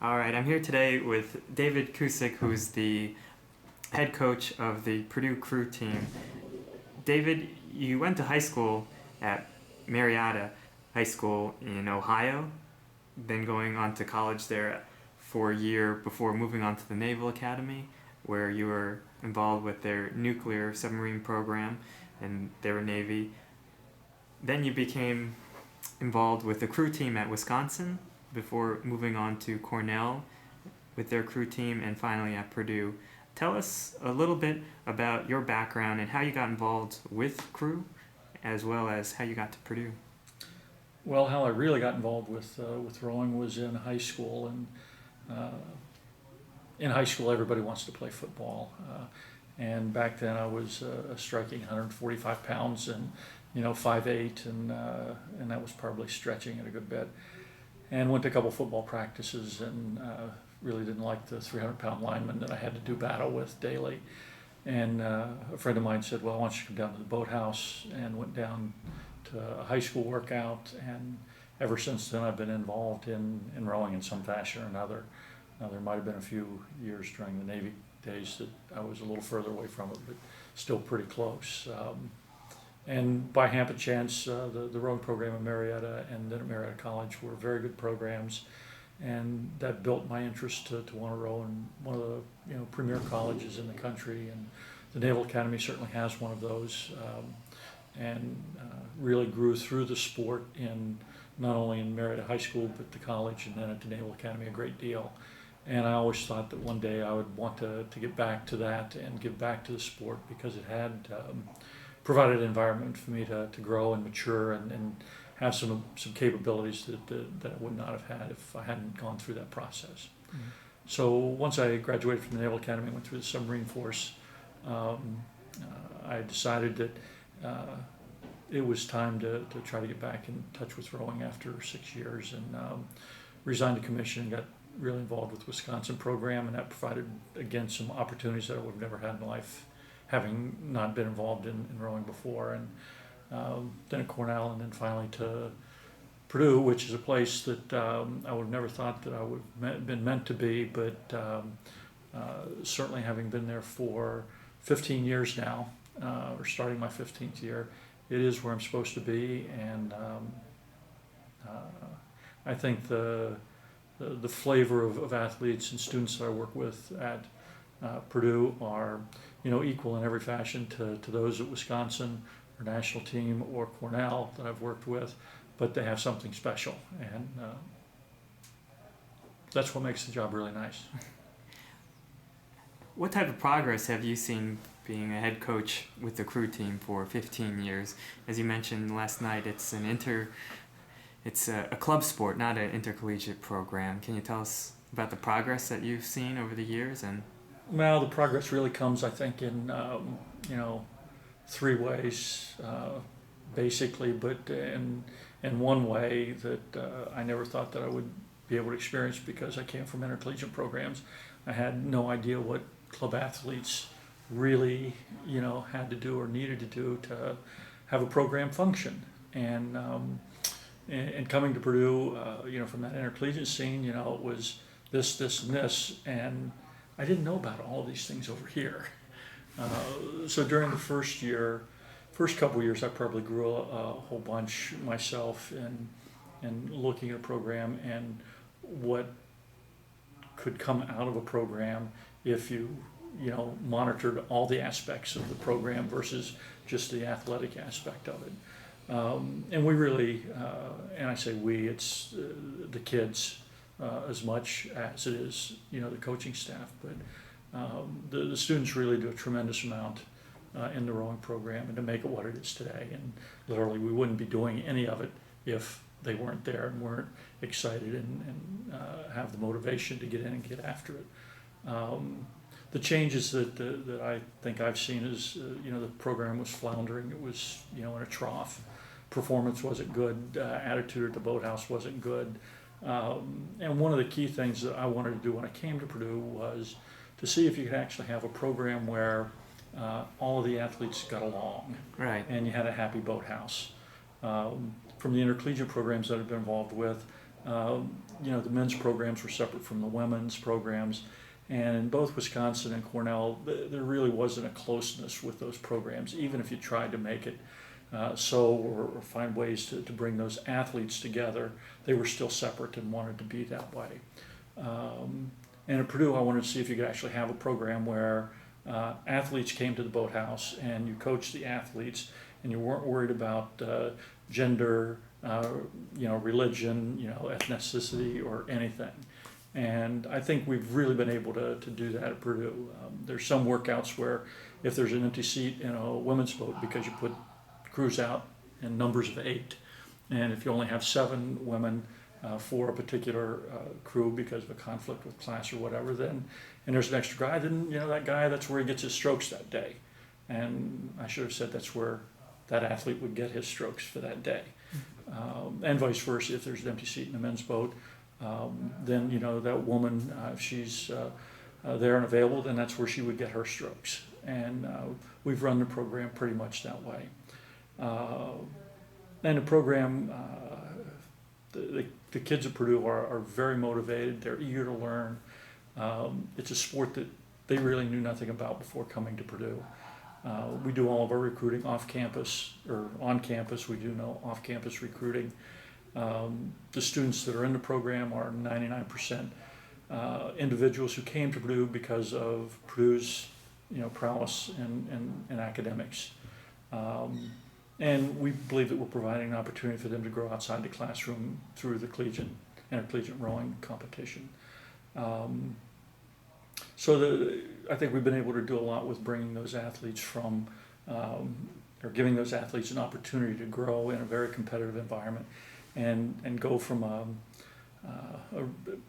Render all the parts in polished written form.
All right, I'm here today with David Kusik, who's the head coach of the Purdue crew team. David, you went to high school at Marietta High School in Ohio, then going on to college there for a year before moving on to the Naval Academy, where you were involved with their nuclear submarine program and their Navy. Then you became involved with the crew team at Wisconsin before moving on to Cornell with their crew team and finally at Purdue. Tell us a little bit about your background and how you got involved with crew as well as how you got to Purdue. Well, how I really got involved with rowing was in high school, and in high school everybody wants to play football, and back then I was a striking 145 pounds and 5'8", and that was probably stretching it a good bit. And went to a couple football practices and really didn't like the 300-pound lineman that I had to do battle with daily. And a friend of mine said, well, why don't you come down to the boathouse, and went down to a high school workout. And ever since then I've been involved in rowing in some fashion or another. Now there might have been a few years during the Navy days that I was a little further away from it, but still pretty close. And by happen chance, the rowing program at Marietta and then at Marietta College were very good programs, and that built my interest to want to row in one of the premier colleges in the country. And the Naval Academy certainly has one of those, and really grew through the sport in not only in Marietta High School but the college, and then at the Naval Academy a great deal. And I always thought that one day I would want to get back to that and give back to the sport, because it had provided an environment for me to grow and mature and have some capabilities that I would not have had if I hadn't gone through that process. Mm-hmm. So once I graduated from the Naval Academy and went through the submarine force, I decided that it was time to try to get back in touch with rowing after 6 years, and resigned the commission and got really involved with the Wisconsin program, and that provided, again, some opportunities that I would have never had in life, having not been involved in rowing before. And then at Cornell, and then finally to Purdue, which is a place that I would have never thought that I would have been meant to be, but certainly having been there for 15 years now, or starting my 15th year, it is where I'm supposed to be. And I think the flavor of athletes and students that I work with at Purdue are equal in every fashion to those at Wisconsin or national team or Cornell that I've worked with, but they have something special, and that's what makes the job really nice. What type of progress have you seen being a head coach with the crew team for 15 years? As you mentioned last night, it's a club sport, not an intercollegiate program. Can you tell us about the progress that you've seen over the years? And well, the progress really comes, I think, in three ways, basically. But in one way that I never thought that I would be able to experience, because I came from intercollegiate programs. I had no idea what club athletes really, had to do or needed to do to have a program function. And coming to Purdue, from that intercollegiate scene, it was this, and this, and I didn't know about all of these things over here. So during the first couple years, I probably grew a whole bunch myself and looking at a program and what could come out of a program if you monitored all the aspects of the program versus just the athletic aspect of it. And we really, and I say we, it's the kids as much as it is, the coaching staff. But the students really do a tremendous amount in the rowing program, and to make it what it is today. And literally, we wouldn't be doing any of it if they weren't there and weren't excited and have the motivation to get in and get after it. The changes that I think I've seen is, the program was floundering. It was, in a trough. Performance wasn't good. Attitude at the boathouse wasn't good. And one of the key things that I wanted to do when I came to Purdue was to see if you could actually have a program where all of the athletes got along, right, and you had a happy boathouse. From the intercollegiate programs that I've been involved with, The men's programs were separate from the women's programs. And in both Wisconsin and Cornell, there really wasn't a closeness with those programs, even if you tried to make it or find ways to bring those athletes together. They were still separate and wanted to be that way. And at Purdue, I wanted to see if you could actually have a program where athletes came to the boathouse and you coached the athletes, and you weren't worried about gender, religion, ethnicity, or anything. And I think we've really been able to do that at Purdue. There's some workouts where if there's an empty seat in a women's boat, because you put crews out in numbers of 8, and if you only have 7 women for a particular crew because of a conflict with class or whatever, and there's an extra guy, then that guy, that's where he gets his strokes that day. And I should have said that's where that athlete would get his strokes for that day. And vice versa, if there's an empty seat in a men's boat, then that woman, if she's there and available, then that's where she would get her strokes. And we've run the program pretty much that way. And the program, the kids at Purdue are very motivated. They're eager to learn. It's a sport that they really knew nothing about before coming to Purdue. We do all of our recruiting off campus or on campus. We do no off campus recruiting. The students that are in the program are 99% individuals who came to Purdue because of Purdue's prowess in academics. And we believe that we're providing an opportunity for them to grow outside the classroom through the intercollegiate rowing competition. I think we've been able to do a lot with bringing those athletes or giving those athletes an opportunity to grow in a very competitive environment and go from a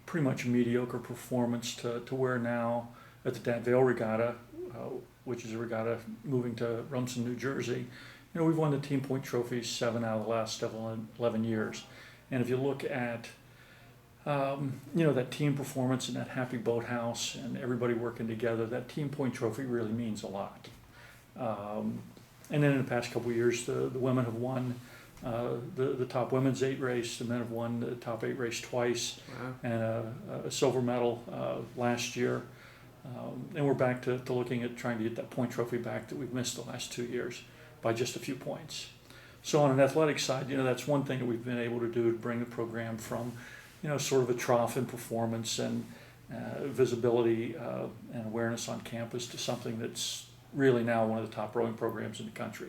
pretty much mediocre performance to where now at the Danville Regatta, which is a regatta moving to Rumson, New Jersey, we've won the team point trophy 7 out of the last 11 years. And if you look at that team performance and that happy boathouse and everybody working together, that team point trophy really means a lot. And then in the past couple of years, the women have won the top women's 8 race. The men have won the top 8 race twice. Wow. And a silver medal last year. And we're back to looking at trying to get that point trophy back that we've missed the last 2 years by just a few points. So on an athletic side, that's one thing that we've been able to do to bring the program from sort of a trough in performance and visibility and awareness on campus to something that's really now one of the top rowing programs in the country.